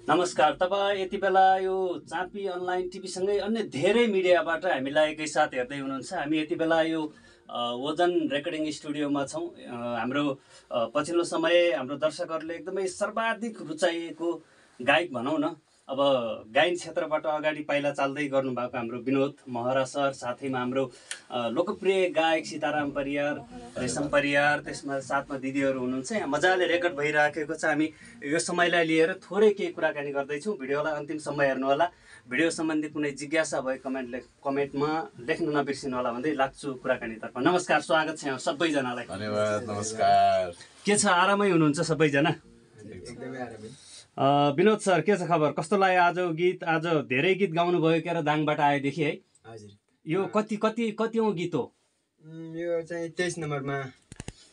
नमस्कार। तपाईँ यति बेला यो चाँपी अनलाइन टिभीसँगै अन्य धेरै मिडियाबाट हामीलाई एकैसाथ हेर्दै हुनुहुन्छ। हामी यति बेला यो ओजन रेकर्डिङ स्टुडियोमा छौँ। हाम्रो पछिल्लो समय हाम्रो दर्शकहरूले एकदमै सर्वाधिक रुचाइएको गायक भनौँ न, अब गायन क्षेत्रबाट अगाडि पाइला चाल्दै गर्नुभएको हाम्रो विनोद महरा सर, साथैमा हाम्रो लोकप्रिय गायक सीताराम परियार, रेशम परियार, त्यसमा साथमा दिदीहरू हुनुहुन्छ। यहाँ मजाले रेकर्ड भइराखेको छ। हामी यो समयलाई लिएर थोरै केही कुराकानी गर्दैछौँ। भिडियोलाई अन्तिमसम्म हेर्नुहोला। भिडियो सम्बन्धी कुनै जिज्ञासा भए कमेन्टमा लेख्न नबिर्सिनु होला भन्दै लाग्छु कुराकानीतर्फ। नमस्कार, स्वागत छ यहाँ सबैजनालाई। धन्यवाद। नमस्कार। के छ, आरामै हुनुहुन्छ सबैजना? एकदमै आरामै। विनोद सर, के छ खबर? कस्तो लाग्यो आज गीत? आज धेरै गीत गाउनुभयो के र दाङबाट आएदेखि है? हजुर। यो कतिौँ गीत हो? यो चाहिँ 23 नम्बरमा।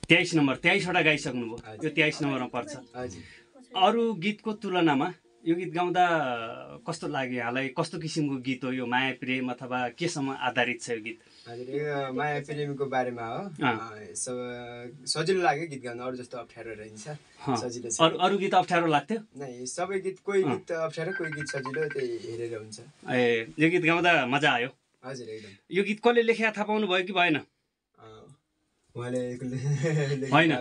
23 नम्बर। 23वटा गाइसक्नुभयो, यो 23 नम्बरमा पर्छ। हजुर। अरू गीतको तुलनामा यो गीत गाउँदा कस्तो लाग्यो यहाँलाई? कस्तो किसिमको गीत हो यो? माया प्रेम अथवा केसँग आधारित छ यो गीत? हजुर, यो माया प्रेमको बारेमा हो। सजिलो लाग्यो गीत गाउन, अरू जस्तो अप्ठ्यारो रहन्छ। सजिलो छ। अरू गीत अप्ठ्यारो लाग्थ्यो? नै, सबै गीत, कोही गीत अप्ठ्यारो, कोही गीत सजिलो, त्यही हेरेर हुन्छ। यो गीत गाउँदा मजा आयो? हजुर, एकदम। यो गीत कसले लेख्या थाहा पाउनु भयो कि भएन? उहाँले होइन,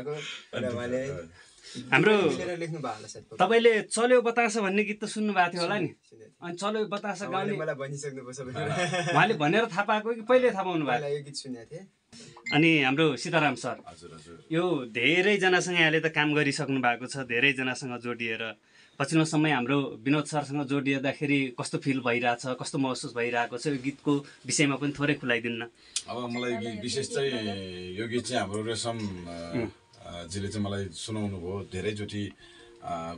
हाम्रो लेख्नु भएको होला सायद। तपाईँले चल्यो बतास भन्ने गीत त सुन्नु भएको थियो होला नि? अनि चल्यो बतास गाउने मलाई भनिसक्नु पर्छ उहाँले भनेर थाहा पाएको कि पहिले थाहा पाउनु भयो? यो गीत सुनेको थिएँ। अनि हाम्रो सीताराम सर, यो धेरैजनासँग यहाँले त काम गरिसक्नु भएको छ, धेरैजनासँग जोडिएर। पछिल्लो समय हाम्रो विनोद सरसँग जोडिँदाखेरि कस्तो फिल भइरहेछ, कस्तो महसुस भइरहेको छ? यो गीतको विषयमा पनि थोरै खुलाइदिन्न। अब मलाई विशेष चाहिँ यो गीत चाहिँ हाम्रो रेशम जीले चाहिँ मलाई सुनाउनु भयो। धेरैचोटि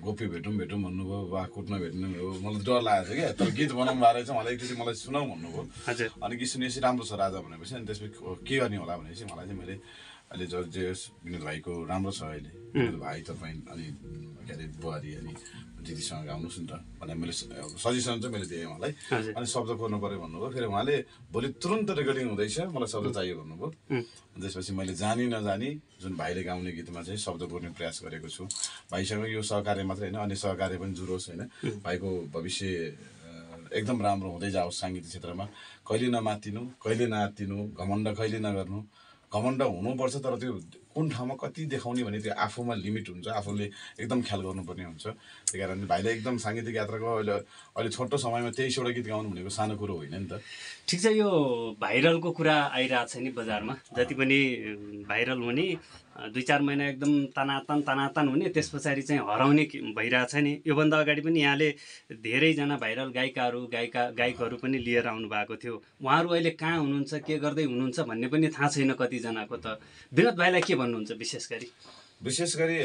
गोपी भेटौँ भन्नुभयो, वा कुट्न भेट्नु भयो। मलाई डर लागेको थियो क्या, तर गीत बनाउनु भएर चाहिँ मलाई एकचोटि मलाई सुनाऊ भन्नुभयो। हजुर। अनि गीत सुनेपछि राम्रो छ राजा भनेपछि, अनि त्यसपछि के गर्ने होला भनेपछि मलाई चाहिँ मैले अहिले जे विनोद भाइको राम्रो छ, अहिले विनोद भाइ तपाईँ अनि के अरे बुहारी अनि दिदीसँग गाउनुहोस् न त भनेर मैले सजेसन चाहिँ मैले दिएँ उहाँलाई। अनि शब्द कोर्नु पऱ्यो भन्नुभयो। फेरि उहाँले भोलि तुरन्त रेकर्डिङ हुँदैछ, मलाई शब्द चाहियो भन्नुभयो। त्यसपछि मैले जानी नजानी जुन भाइले गाउने गीतमा चाहिँ शब्द कोर्ने प्रयास गरेको छु। भाइसँग यो सहकार्य मात्रै होइन, अन्य सहकार्य पनि जुरोस् होइन। भाइको भविष्य एकदम राम्रो हुँदै जाओस् साङ्गीतिक क्षेत्रमा। कहिले नमातिनु, कहिले नआत्तिनु, घमण्ड कहिले नगर्नु। घमण्ड हुनुपर्छ, तर त्यो कुन ठाउँमा कति देखाउने भने त्यो आफूमा लिमिट हुन्छ, आफूले एकदम ख्याल गर्नुपर्ने हुन्छ। त्यही कारणले भाइले एकदम साङ्गीतिक यात्राको अहिले छोटो समयमा 23वटा गीत गाउनु भनेको सानो कुरो होइन नि त। ठिक छ, यो भाइरलको कुरा आइरहेको छ नि बजारमा। जति पनि भाइरल हुने 2-4 महिना एकदम तनातन हुने, त्यस पछाडि चाहिँ हराउने भइरहेछ नि। योभन्दा अगाडि पनि यहाँले धेरैजना भाइरल गायकहरू पनि लिएर आउनु भएको थियो। उहाँहरू अहिले कहाँ हुनुहुन्छ, के गर्दै हुनुहुन्छ भन्ने पनि थाहा छैन कतिजनाको त। विनोद भाइलाई के भन्नुहुन्छ? विशेष गरी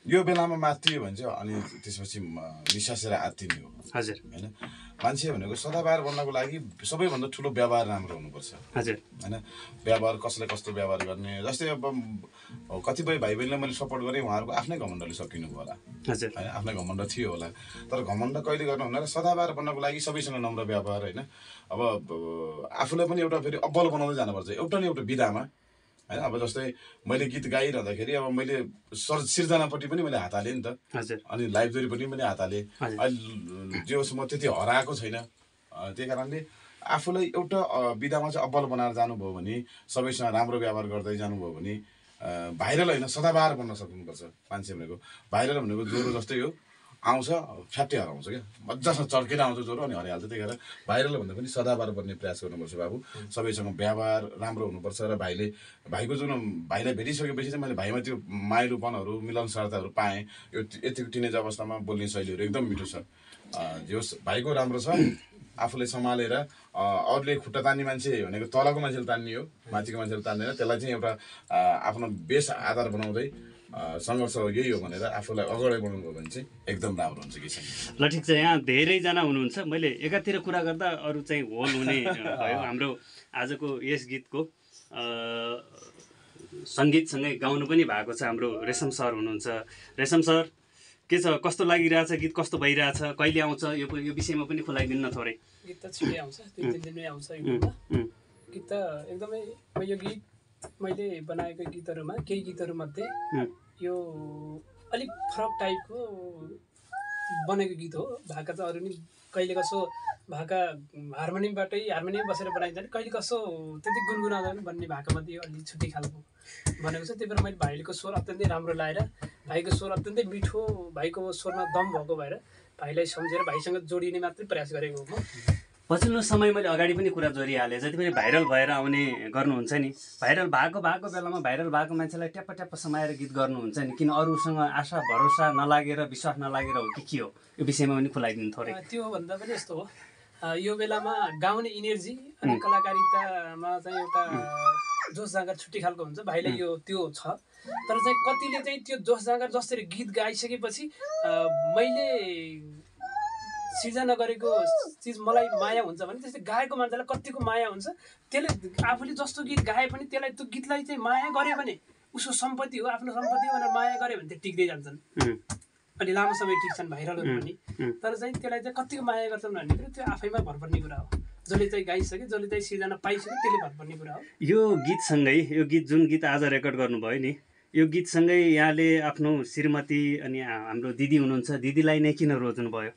यो बेलामा मात्रियो भने चाहिँ अनि त्यसपछि निसासेर आत्तिने हो। हजुर। होइन, मान्छे भनेको सदाबहार बन्नको लागि सबैभन्दा ठुलो व्यवहार राम्रो हुनुपर्छ। हजुर। होइन, व्यवहार कसले कस्तो व्यवहार गर्ने। जस्तै अब कतिपय भाइ बहिनीलाई मैले सपोर्ट गरेँ, उहाँहरूको आफ्नै घमण्डले सकिनु भयो होला। हजुर। होइन, आफ्नै घमण्ड थियो होला, तर घमण्ड कहिले गर्नु हुँदैन। सदाबहार बन्नको लागि सबैसँग नम्र व्यवहार। होइन, अब आफूलाई पनि एउटा फेरि अब्बल बनाउँदै जानुपर्छ, एउटा न एउटा विधामा। होइन, अब जस्तै मैले गीत गाइरहँदाखेरि अब मैले सिर्जनापट्टि पनि मैले हात हालेँ नि त। हजुर। अनि लाइब्रेरीपट्टि पनि हात हालेँ। अहिले जे होस् म त्यति हराएको छैन। त्यही कारणले आफूलाई एउटा विधामा चाहिँ अब्बल बनाएर जानुभयो भने, सबैसँग राम्रो व्यवहार गर्दै जानुभयो भने भाइरल होइन, सदाबहार बन्न सक्नुपर्छ मान्छे भनेको। भाइरल भनेको ज्वरो जस्तै हो, आउँछ फ्याट्टै हराउँछ क्या, मजासँग चर्केर आउँछ ज्वरो अनि हराइहाल्छ। त्यही भएर भाइरल भन्दा पनि सदाबहार बन्ने प्रयास गर्नुपर्छ बाबु। सबैसँग व्यवहार राम्रो हुनुपर्छ। र भाइको जुन भाइलाई भेटिसकेपछि चाहिँ मैले भाइमा त्यो माइलोपनहरू, मिलनसारताहरू पाएँ। यो यतिको टिनेज अवस्थामा बोल्ने शैलीहरू एकदम मिठो छ। जो भाइको राम्रो छ, आफूले सम्हालेर अरूले खुट्टा तान्ने मान्छे भनेको तलको मान्छेले तान्ने हो, माथिको मान्छेले तान्दैन। त्यसलाई चाहिँ एउटा आफ्नो बेस आधार बनाउँदै सङ्घर्ष यही हो भनेर आफूलाई अगाडि बढाउनु भयो भने चाहिँ एकदम राम्रो हुन्छ कि छैन। ल ठिक छ, यहाँ धेरैजना हुनुहुन्छ। मैले एकातिर कुरा गर्दा अरू चाहिँ होल हुने भयो। हाम्रो आजको यस गीतको सङ्गीतसँगै गाउनु पनि भएको छ हाम्रो रेशम सर हुनुहुन्छ। रेशम सर, के छ, कस्तो लागिरहेछ? गीत कस्तो भइरहेछ? कहिले आउँछ? यो विषयमा पनि खुलाइदिनु न थोरै। गीत त छिटै आउँछ, 2-3 दिनमै आउँछ यो गीत त। एकदमै यो गीत मैले बनाएको गीतहरूमा केही गीतहरूमध्ये यो अलिक फरक टाइपको बनेको गीत हो। भाका त अरू नि कहिले कसो भाका हार्मोनियम बसेर बनाइन्छ भने कहिले कसो त्यति गुनगुनाउँदा पनि भन्ने भाकामध्ये यो अलि छुट्टै खालको बनेको छ। त्यही भएर मैले भाइको स्वर अत्यन्तै राम्रो लाएर भाइको स्वर अत्यन्तै मिठो, भाइको स्वरमा दम भएको भएर भाइलाई सम्झेर भाइसँग जोडिने मात्रै प्रयास गरेको हो म। पछिल्लो समय मैले अगाडि पनि कुरा जोडिहालेँ, जति पनि भाइरल भएर आउने गर्नुहुन्छ नि, भाइरल भएको बेलामा भाइरल भएको मान्छेलाई ट्याप्प ट्याप्प समाएर गीत गर्नुहुन्छ नि, किन अरूसँग आशा भरोसा नलागेर विश्वास नलागेर हो कि के हो? यो विषयमा पनि खुलाइदिनु थोरै। त्यो भन्दा पनि यस्तो हो, यो बेलामा गाउने इनर्जी अनि कलाकारितामा चाहिँ एउटा जोस जाँगर छुट्टी खालको हुन्छ। भाइलाई यो त्यो छ, तर चाहिँ कतिले चाहिँ त्यो जोस जाँगर जसरी गीत गाइसकेपछि मैले सिर्जना गरेको चिज मलाई माया हुन्छ भने त्यस्तै गाएको मान्छेलाई कतिको माया हुन्छ। त्यसले आफूले जस्तो गीत गाए पनि त्यसलाई त्यो गीतलाई चाहिँ माया गर्यो भने उसको सम्पत्ति हो, आफ्नो सम्पत्ति हो भनेर माया गर्यो भने त्यो टिक्दै जान्छन्, अनि लामो समय टिक्छन् भाइरलहरू पनि। तर चाहिँ त्यसलाई चाहिँ कतिको माया गर्छन् भन्ने कुरो त्यो आफैमा भर पर्ने कुरा हो। जसले चाहिँ गाइसक्यो, जसले चाहिँ सिर्जना पाइसक्यो त्यसले भर पर्ने कुरा हो। यो गीतसँगै, यो गीत जुन गीत आज रेकर्ड गर्नुभयो नि, यो गीतसँगै यहाँले आफ्नो श्रीमती अनि हाम्रो दिदी हुनुहुन्छ, दिदीलाई नै किन रोज्नुभयो?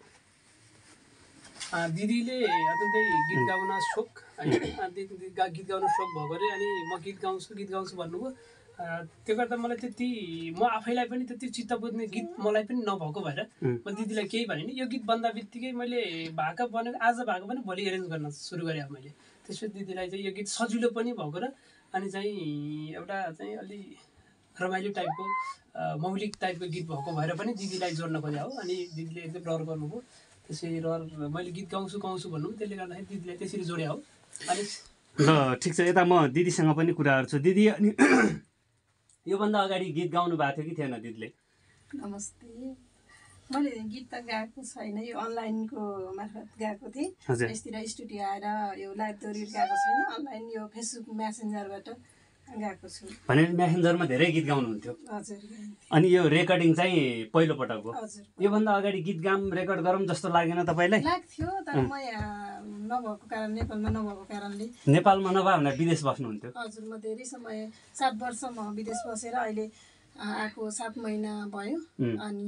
दिदीले अत्यन्तै गीत गाउन सोख गीत गाउन सोख भएकोले अनि म गीत गाउँछु भन्नुभयो। त्यो गर्दा मलाई त्यति, म आफैलाई पनि त्यति चित्त बुझ्ने गीत मलाई पनि नभएको भएर म दिदीलाई केही भने नि, यो गीत बन्दा बित्तिकै मैले भाका बनेको आज भएको पनि भोलि एरेन्ज गर्न सुरु गरेँ मैले। त्यसपछि दिदीलाई चाहिँ यो गीत सजिलो पनि भएको र अनि चाहिँ एउटा चाहिँ अलि रमाइलो टाइपको मौलिक टाइपको गीत भएको भएर पनि दिदीलाई जोड्न खोजेँ हो। अनि दिदीले एकदम रहर गर्नुभयो। त्यसरी रहर मैले गीत गाउँछु भन्नु, त्यसले गर्दाखेरि दिदीलाई त्यसरी जोड्या हो। अनि ल ठिक छ, यता म दिदीसँग पनि कुरा गर्छु। दिदी, अनि योभन्दा अगाडि गीत गाउनु भएको थियो कि थिएन दिदीले? नमस्ते, मैले गीत त गाएको छैन, यो अनलाइनको मार्फत गाएको थिएँ। यसतिर स्टुडियो आएर यो लाइभ दोहोरी गाएको छैन, अनलाइन यो फेसबुक म्यासेन्जरबाट गाएको छु। भने म्यासेन्जरमा धेरै गीत गाउनुहुन्थ्यो? हजुर। अनि यो रेकर्डिङ चाहिँ पहिलो पटक हो? हजुर। योभन्दा अगाडि गीत रेकर्ड गरौँ जस्तो लागेन तपाईँलाई? लाग्थ्यो, तर म यहाँ नभएको कारण, नेपालमा नभएको कारणले। नेपालमा नभए भने विदेश बस्नुहुन्थ्यो? हजुर, म धेरै समय 7 वर्ष म विदेश बसेर अहिले आएको 7 महिना भयो। अनि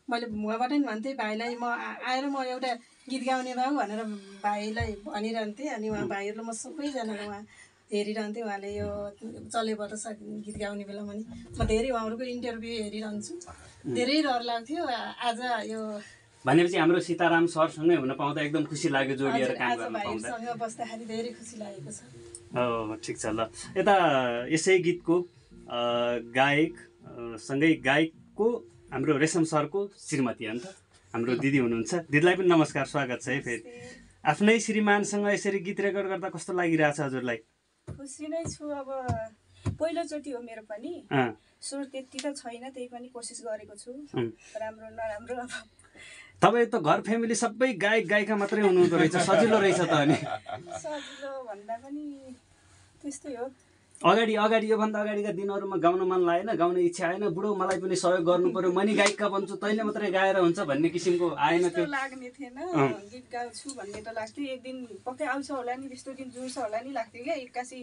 मैले उहाँबाट नि भन्थेँ भाइलाई, म आएर म एउटा गीत गाउने भाउ भनेर भाइलाई भनिरहन्थेँ। अनि उहाँ भाइहरूलाई म सबैजनालाई उहाँ हेरिरहन्थेँ, उहाँले यो चले बतासा गीत गाउने बेलामा नि म धेरै उहाँहरूको इन्टरभ्यू हेरिरहन्छु, धेरै रहर लाग्थ्यो। आज यो भनेपछि हाम्रो सीताराम सरसँगै हुन पाउँदा एकदम खुसी लाग्यो, जोडिएर काम गर्न पाउँदा। भाइसँग बस्दाखेरि धेरै खुसी लागेको छ। ठिक छ। ल यता यसै गीतको गायक सँगै गायकको हाम्रो रेशम सरको श्रीमती अन्त हाम्रो दिदी हुनुहुन्छ। दिदीलाई पनि नमस्कार, स्वागत छ है फेरि। आफ्नै श्रीमानसँग यसरी गीत रेकर्ड गर्दा कस्तो लागिरहेछ हजुरलाई? खुसी नै छु। अब पहिलोचोटि हो मेरो पनि, स्वर त्यति त छैन, त्यही पनि कोसिस गरेको छु, राम्रो नराम्रो। अब तपाईँ त घर फ्यामिली सबै गायक गायिका मात्रै हुनुहुँदो रहेछ, सजिलो रहेछ त। अनि सजिलो भन्दा पनि त्यस्तै हो। अगाडि योभन्दा अगाडिका दिनहरूमा गाउन मन लागेन, गाउने इच्छा आएन, बुढो मलाई पनि सहयोग गर्नु पर्यो, म नि गायिका बन्छु, तैँले मात्रै गाएर हुन्छ भन्ने किसिमको आएन? त्यो लाग्ने थिएन, गीत गाउँछु भन्ने त लाग्थ्यो, एक दिन पक्कै आउँछ होला नि, त्यस्तो दिन जुर्छ होला नि लाग्थ्यो क्या। एक्कासी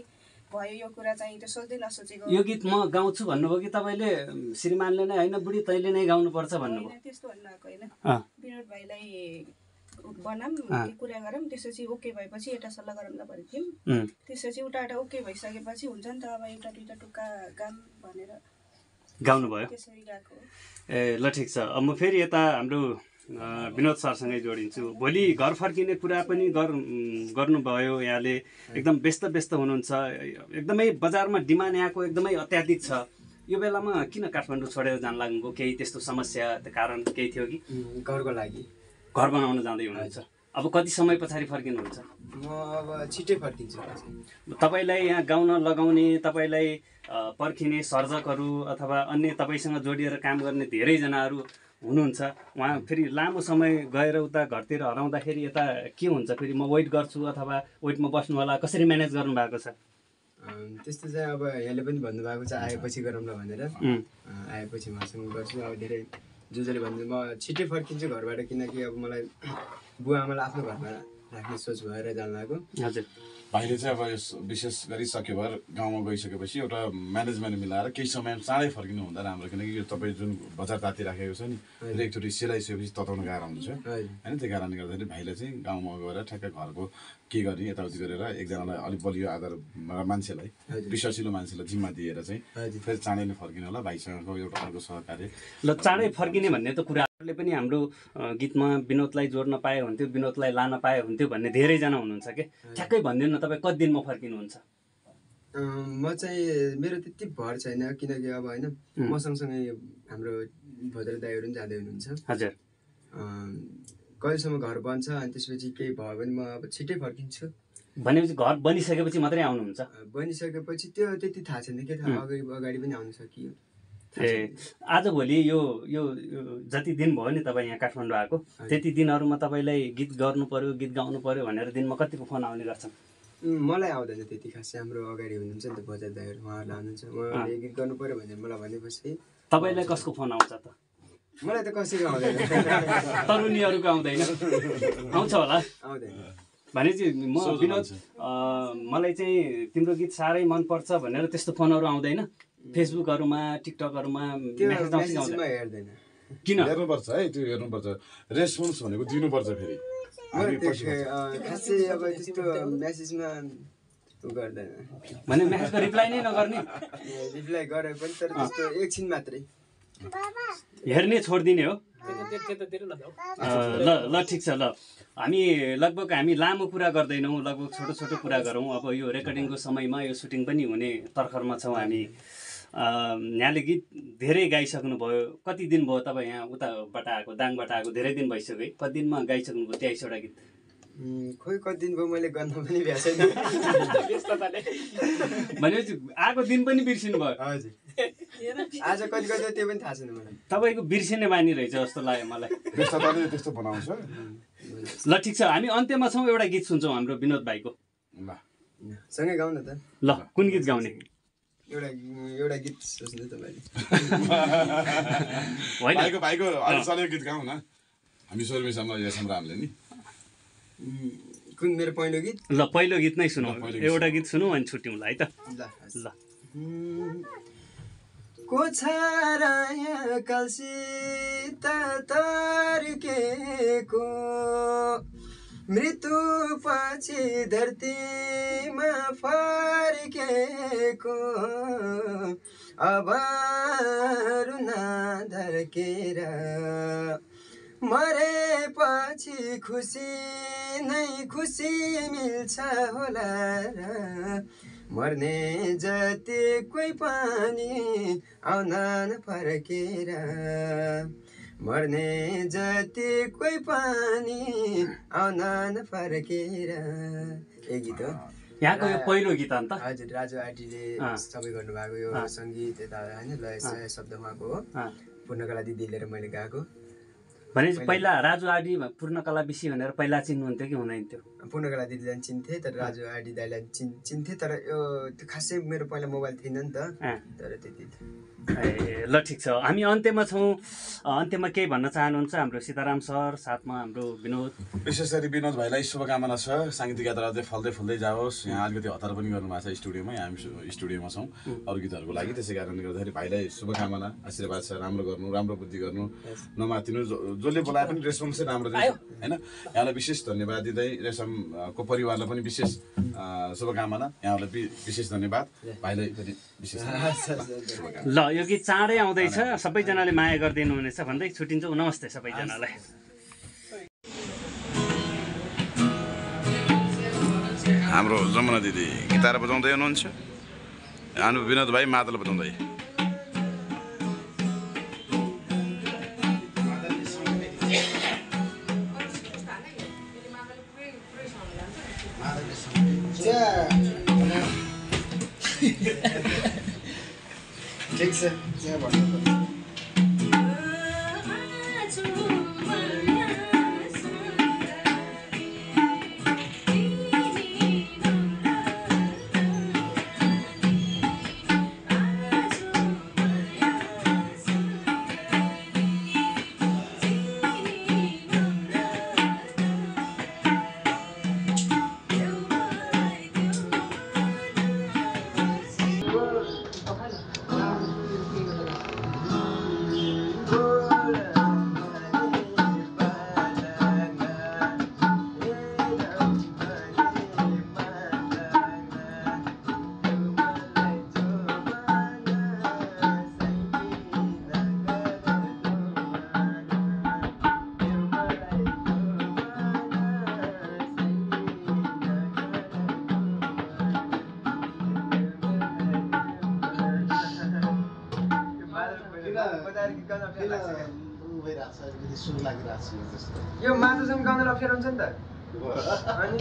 भयो यो कुरा चाहिँ, त्यो सोच्दै नसोचेको। यो गीत म गाउँछु भन्नुभयो कि तपाईँले श्रीमानले नै होइन बुढी तैँले नै गाउनुपर्छ भन्नुभयो? त्यस्तो भन्नुभएको होइन, विनोद भाइलाई बनाऊँ कुरा गरौँ, त्यसपछि ओके भएपछि एउटा सल्लाह गरौँ ल भनेको थियौँ। त्यसपछि उता ओके भइसकेपछि हुन्छ नि त, अब एउटा दुईवटा टुक्का गाम भनेर गाउनुभयो, त्यसरी गाएको। ए ल ठिक छ। अब म फेरि यता हाम्रो विनोद सरसँगै जोडिन्छु। भोलि घर फर्किने कुरा पनि गर्नुभयो यहाँले, एकदम व्यस्त हुनुहुन्छ, एकदमै बजारमा डिमान्ड यहाँको एकदमै अत्याधिक छ। यो बेलामा किन काठमाडौँ छोडेर जान लाग्नुभयो? केही त्यस्तो समस्या कारण केही थियो कि? घरको लागि घर बनाउन जाँदै हुनुहुन्छ। अब कति समय पछाडि फर्किनुहुन्छ? म अब छिट्टै फर्किन्छु। तपाईँलाई यहाँ गाउन लगाउने, तपाईँलाई पर्खिने सर्जकहरू अथवा अन्य तपाईँसँग जोडिएर काम गर्ने धेरैजनाहरू हुनुहुन्छ। उहाँ फेरि लामो समय गएर उता घरतिर हराउँदाखेरि यता के हुन्छ? फेरि म वेट गर्छु अथवा वेटमा बस्नु होला, कसरी म्यानेज गर्नुभएको छ? त्यस्तो चाहिँ अब यहाँले पनि भन्नुभएको छ आएपछि गरौँ ल भनेर, आएपछि उहाँसँग गर्छु। अब धेरै जसले भन्छु म छिट्टै फर्किन्छु घरबाट, किनकि अब मलाई बुवा आमालाई आफ्नो घरमा राख्ने सोच भएर जान लाग्यो। हजुर। भाइले चाहिँ अब विशेष गरी सक्यो भएर गाउँमा गइसकेपछि एउटा म्यानेजमेन्ट मिलाएर केही समय चाँडै फर्किनु हुँदा राम्रो, किनकि यो तपाईँ जुन बजार ताती राखेको छ नि र एकचोटि सिलाइसकेपछि तताउनु गाह्रो हुन्छ होइन। त्यो कारणले गर्दाखेरि भाइले चाहिँ गाउँमा गएर ठ्याक्क घरको के गर्ने यताउति गरेर एकजनालाई अलिक बलियो आधार मान्छेलाई विश्वासिलो मान्छेलाई जिम्मा दिएर चाहिँ फेरि चाँडै नै फर्किनु होला। भाइसँगको एउटा अर्को सहकार्य ल चाँडै फर्किने भन्ने त कुराहरूले पनि हाम्रो गीतमा विनोदलाई जोड्न पाए हुन्थ्यो, विनोदलाई लान पाए हुन्थ्यो भन्ने धेरैजना हुनुहुन्छ कि ठ्याक्कै भनिदिनु न तपाईँ कति दिनमा फर्किनुहुन्छ? म चाहिँ मेरो त्यति भर छैन, किनकि अब होइन म सँगसँगै हाम्रो भद्र दाइहरू पनि जाँदै हुनुहुन्छ। हजुर, कहिलेसम्म घर बन्छ अनि त्यसपछि केही भयो भने म अब छिट्टै फर्किन्छु। भनेपछि घर बनिसकेपछि मात्रै आउनुहुन्छ? बनिसकेपछि त्यो त्यति थाहा छैन के, थाहा अगाडि पनि आउन सकियो। ए आजभोलि यो यो जति दिन भयो नि तपाईँ यहाँ काठमाडौँ आएको, त्यति दिनहरूमा तपाईँलाई गीत गर्नु पर्यो, गीत गाउनु पर्यो भनेर दिनमा कतिको फोन आउने गर्छन्? मलाई आउँदैन त्यति खास, हाम्रो अगाडि हुनुहुन्छ नि त बजार दाइहरू, उहाँहरूले आउनुहुन्छ। उहाँहरूले गीत गर्नु पर्यो भनेर मलाई भनेपछि तपाईँलाई कसको फोन आउँछ त? मलाई त कसैको आउँदैन। तरुणीहरूको आउँदैन? आउँछ होला। आउँदैन भनेपछि म विनोद मलाई चाहिँ तिम्रो गीत साह्रै मनपर्छ भनेर त्यस्तो फोनहरू आउँदैन? फेसबुकहरूमा टिकटकहरूमा मेसेज आउँछ कि आउँदैन? हेर्दैन। किन? हेर्नुपर्छ है, त्यो हेर्नुपर्छ। रेस्पोन्स भनेको दिनुपर्छ। फेरि खासै अब त्यस्तो मेसेजमा गर्दैन, भने मेसेजको रिप्लाई नै नगर्ने? रिप्लाई गरे पनि तर त्यस्तो एकछिन मात्रै हेर्ने छोडिदिने हो। ल ल ठिक छ। ल हामी लामो कुरा गर्दैनौँ, लगभग छोटो छोटो कुरा गरौँ। अब यो रेकर्डिङको समयमा यो सुटिङ पनि हुने तर्खरमा छौँ हामी। यहाँले गीत धेरै गाइसक्नुभयो। कति दिन भयो तपाईँ यहाँ उताबाट आएको, दाङबाट आएको? धेरै दिन भइसक्यो है। कति दिनमा गाइसक्नुभयो 23वटा गीत? खोइ कति दिन भयो, मैले गर्न पनि भ्याएको छैन भनेपछि आएको दिन पनि बिर्सिनु भयो? हजुर, आज कति कति त्यो पनि थाहा छैन मलाई। तपाईँको बिर्सिने बानी रहेछ जस्तो लाग्यो मलाई। व्यस्तताले त्यस्तो बनाउँछ। ल ठिक छ, हामी अन्त्यमा छौँ। एउटा गीत सुन्छौँ हाम्रो विनोद भाइको। ल सँगै गाउँ न त। ल कुन गीत गाउने? एउटा गीत सोच्नु तपाईँले। भाइको अलि चलेको गीत गाउँ न, हामी शर्मिसम्म रामले नि। कुन मेरो पहिलो गीत? ल पहिलो गीत नै सुनौ, एउटा गीत सुनौ अनि छुट्यौँला है त। ल कोछाराया कलसित तर्केको मृत्यु पछि धरतीमा फर्केको अब रुना धर्केर मरेपछि खुसी नै खुसी मिल्छ होला र मर्ने जति कोही पनि आउन फर्केर मर्ने जति कोही पनि आउन फर्केर। ए गीत हो यहाँको यो पहिलो गीत अन्त? हजुर, राजु आटीले सबै गर्नुभएको यो सङ्गीत यता होइन लय शब्द उहाँको हो। पूर्णकला दिदी लिएर मैले गाएको। भनेपछि पहिला राजु आडी पूर्णकला विषय भनेर पहिला चिन्नुहुन्थ्यो कि हुँदैन थियो? पूर्णकला दिदीलाई चिन्थेँ, तर राजु आडी दाइलाई चिन्थेँ, तर यो त्यो खासै मेरो पहिला मोबाइल थिएन नि त, तर त्यति। ए ल ठिक छ, हामी अन्त्यमा छौँ। अन्त्यमा केही भन्न चाहनुहुन्छ हाम्रो सीताराम सर, साथमा हाम्रो विनोद? विशेष गरी विनोद भाइलाई शुभकामना छ, साङ्गीतिक यात्रा अझै फल्दै फुल्दै जाओस्। यहाँ अलिकति हतार पनि गर्नुभएको छ स्टुडियोमा, हामी स्टुडियोमा छौँ अरू गीतहरूको लागि। त्यसै कारणले गर्दाखेरि भाइलाई शुभकामना, आशीर्वाद छ। राम्रो गर्नु, राम्रो बुद्धि गर्नु, नमातिनु। जसले बोलाए पनि रेस्पोन्स चाहिँ राम्रो दिन्छ होइन। यहाँलाई विशेष धन्यवाद दिँदै रेशमको परिवारलाई पनि विशेष शुभकामना, यहाँलाई विशेष धन्यवाद, भाइलाई पनि विशेष शुभकामना। ल यो गीत चाँडै आउँदैछ, सबैजनाले माया गरिदिनु हुनेछ भन्दै छुट्टिन्छौँ। नमस्ते सबैजनालाई। हाम्रो जमुना दिदी गिटार बजाउँदै हुनुहुन्छ, हाम्रो विनोद भाइ मादल बजाउँदै। ठिक छ, त्यहाँ भन्नु। यो मादुसँग गाउन अप्ठ्यारो हुन्छ नि त अनि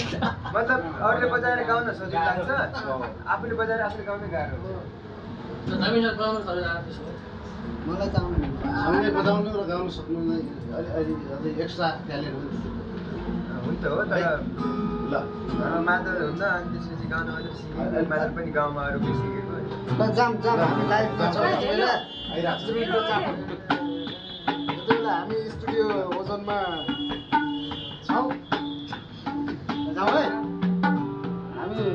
मतलब अरूले बजाएर गाउन सजिलो लाग्छ आफूले बजाएर आफूले गाउन गाह्रो हुन्छ मलाई त सँगै बजाउनु र गाउनु सक्नु नै अलि एक्स्ट्रा ट्यालेन्ट हुन्छ हो तर ल मादल हुन्न अनि त्यसपछि गाउन मात्र सिकेको मादल पनि गाउँमा अरू कोही सिकेको ल जाम हामी लाइभमा छौँ यति बेला हामी स्टुडियो ओजनमा छौँ जाउँ है हामी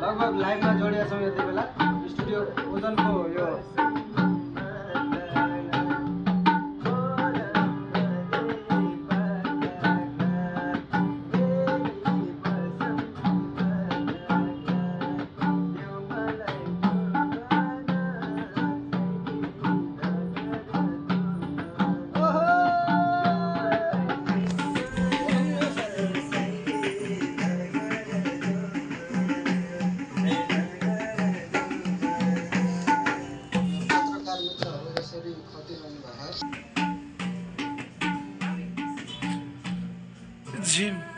लगभग लाइभमा जोडिया छौँ यति बेला स्टुडियो ओजनको यो Jim